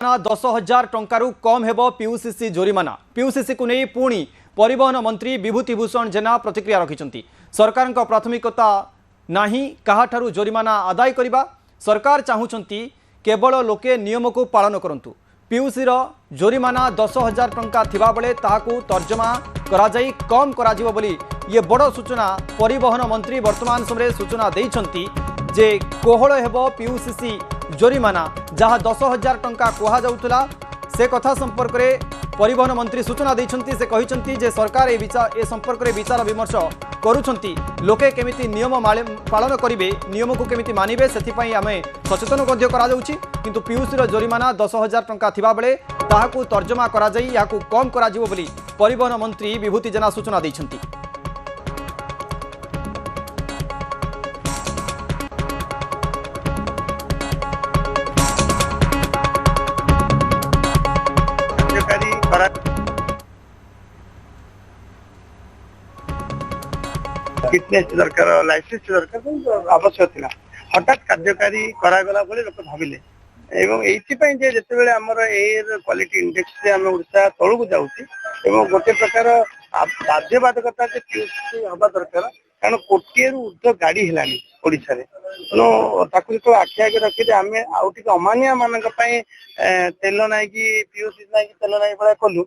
10,000 टंकारु कम हेबो पीयूसीसी जोरिमाना। पीयूसीसी को नहीं पुणी परिवहन मंत्री विभूति भूषण जेना प्रतिक्रिया रखिंट। सरकार प्राथमिकता नाही काहाठारु जोरिमाना आदाय करने। सरकार चाहूँगी केवल लोके नियम को पालन करंतु। पीयूसी जोरिमाना 10,000 टंका थिबा बेले ताहाकू तर्जमा कराई कम करा बोली ये बड़ सूचना परिवहन मंत्री वर्तमान समय सूचना देइछंती जे कोहल हेबो पीयूसीसी जोरिमाना जहाँ 10,000 टंका कहुला से कथा संपर्क में परिवहन मंत्री सूचना देइछंती। से कहिछंती जे सरकार ए संपर्क में विचार विमर्श करुछंती। लोके केमिति नियम पालन करिवे, नियम को केमिति मानिबे सेथिपई आमे सचेतन मध्य करा जाउची। किंतु पीयूसी जोरिमाना 10,000 टंका थिबा बेले ताहाकू तर्जमा करा जाई याकू कम करा जिवो बोली परिवहन मंत्री विभूति जेना सूचना देइछंती। फिटनेस दरकार लाइसेंस दरकार आवश्यक था हठात कार्यकारी करागला बोले लोक भाविले एवं एइथिपई जे जेतेबेले हमर एयर क्वालिटी इंडेक्स रे हम ओडिसा तळुक जाउची एवं गोटे प्रकार बाध्यबाधकता जे पीयूसी हबा दरकार कारण कोटिए रु ऊर्ध्व गाड़ी हेलानी ओडिसा रे नो ताकु तो आखि आगे रखि दे हमें आउटी अमानिया मानक पई तेल नाही कि पीयूसी नाही कि तेल नाही बळा कलु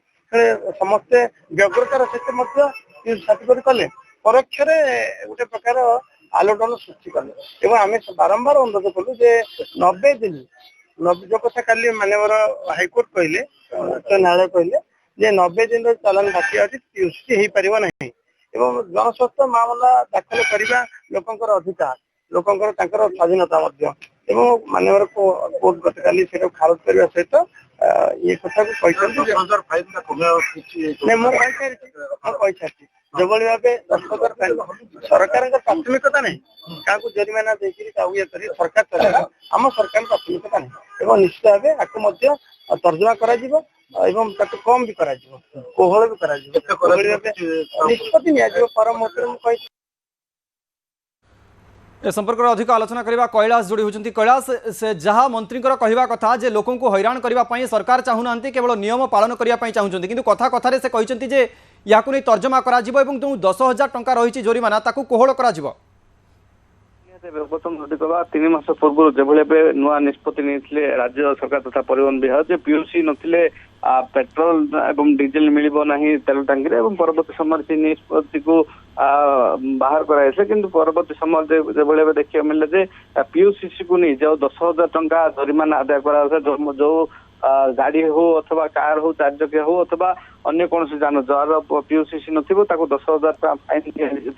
समस्त व्यग्रतार सहित मध्य सर्टिफिकेट कले परोक्ष गोटे प्रकार आलोड़न सृष्टि कले एवं आम बारंबार अनुरोध कलु जे 90 दिन जो कथा काली मानवर हाईकोर्ट कहले न्यायालय कहले जे 90 दिन चालान बाकी अच्छी पीयूसी हो पार ना एवं जनस्वास्थ्य मामला दाखल करने लोकंर अधिकार लोकंर स्वाधीनता एवं मानवर कोर्ट गतकाली से खारज करने सहित ये कथा को जो भाव 10,000 सरकार प्राथमिकता नहीं क्या जोरिमाना देकर सरकार चलेगा आम सरकार प्राथमिकता नहीं एवं निश्चित भाव आपको तर्जमा करा कम भी करा कोहल भी करा निष्पत्ति नि परम मुहूर्त ए संपर्क में अधिक आलोचना करने कैलाश जोड़ी होती। कैलाश से जहाँ मंत्री कहवा कथा जे लोकों को हैरान करने सरकार चाहूना केवल नियम पालन करने चाहते कि कथा कथार से कहते जे या नहीं तर्जमा करा जो 10,000 टंका रही जोरिमाना ताकू कोहल करा गौतम 3 मास पूर्व जो नुआ निष्पत्ति नहीं राज्य सरकार तथा परिवहन विभाग जे पीयूसी नथिले पेट्रोल एवं डीजेल मिलिबो नहीं तेल टांगी परवर्ती समय से निष्पत्ति को बाहर कराइले कि परवर्ती समय जो देखिए मिले जे पीयूसीसी को नहीं जो 10,000 टंका जोरिमाना आदाय करा जो गाड़ी हो अथवा कार हो 4 चकिया हो अथवा अन्य कौन जान जार पीयूसीसी नथिबो ताको 10,000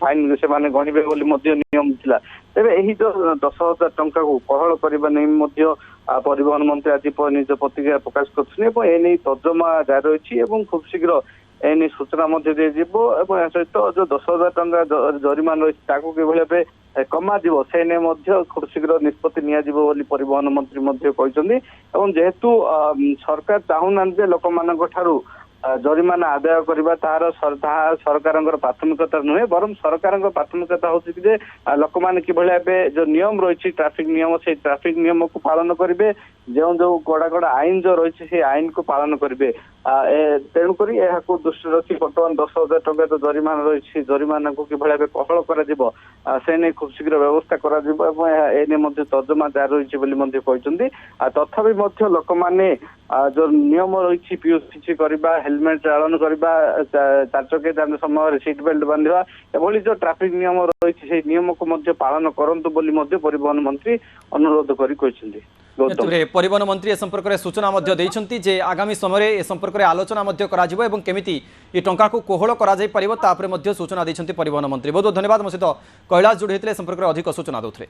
फाइन से माने गणिबे बोली मध्य नियम थिला। तेबे एही जो 10,000 टंका को कोहल करबा नै मध्य परिवहन मंत्री आज निज प्रतिक्रिया प्रकाश करछने एवं एनै तर्जमा जारी रही एवं खूब शीघ्र एनै सूचना मध्य दे जिवो एवं सहित जो 10,000 टंका जोरिमाना रही ताको केभले कमा जीव से ने मध्य खूब शीघ्र निष्पत्ति निया जीवो बोली परिवहन मंत्री मध्य कहछन्ती एवं जेहेतु सरकार चाहूना जे लोक मानक ठारू जोरिमाना आदाय करबा तार सरकार प्राथमिकता नुहे बरम सरकार प्राथमिकता हो लोक मैंने कि जो नियम रही ट्राफिक नियम से ट्राफिक नियम को पालन करेंगे जो जो कड़ा कड़ा आईन जो रही है आईन को पालन करेंगे तेणुक दृष्टि रखी बर्तमान 10,000 टंका जो जोरिमाना रही जोरिमाना को कि कोहल कर खूब शीघ्र व्यवस्था कर तर्जमा जारी रही कहते तथापि लोक मैंने जो नियम रही पीयूसी करवा हेलमेट चालन करवा 4 चकिया जान समय सीट बेल्ट बांधा एभली जो ट्राफिक नियम रही नियम को पालन करंतु बोली परिवहन मंत्री अनुरोध कर परिवहन मंत्री ए संपर्क में सूचना जे आगामी समय ए संपर्क में आलोचना केमिति ये टंका को कोहल करा सूचना देते परिवहन मंत्री। बहुत बहुत धन्यवाद। मो सहित कैलाश जोड़ी होते संपर्क में अधिक सूचना देते।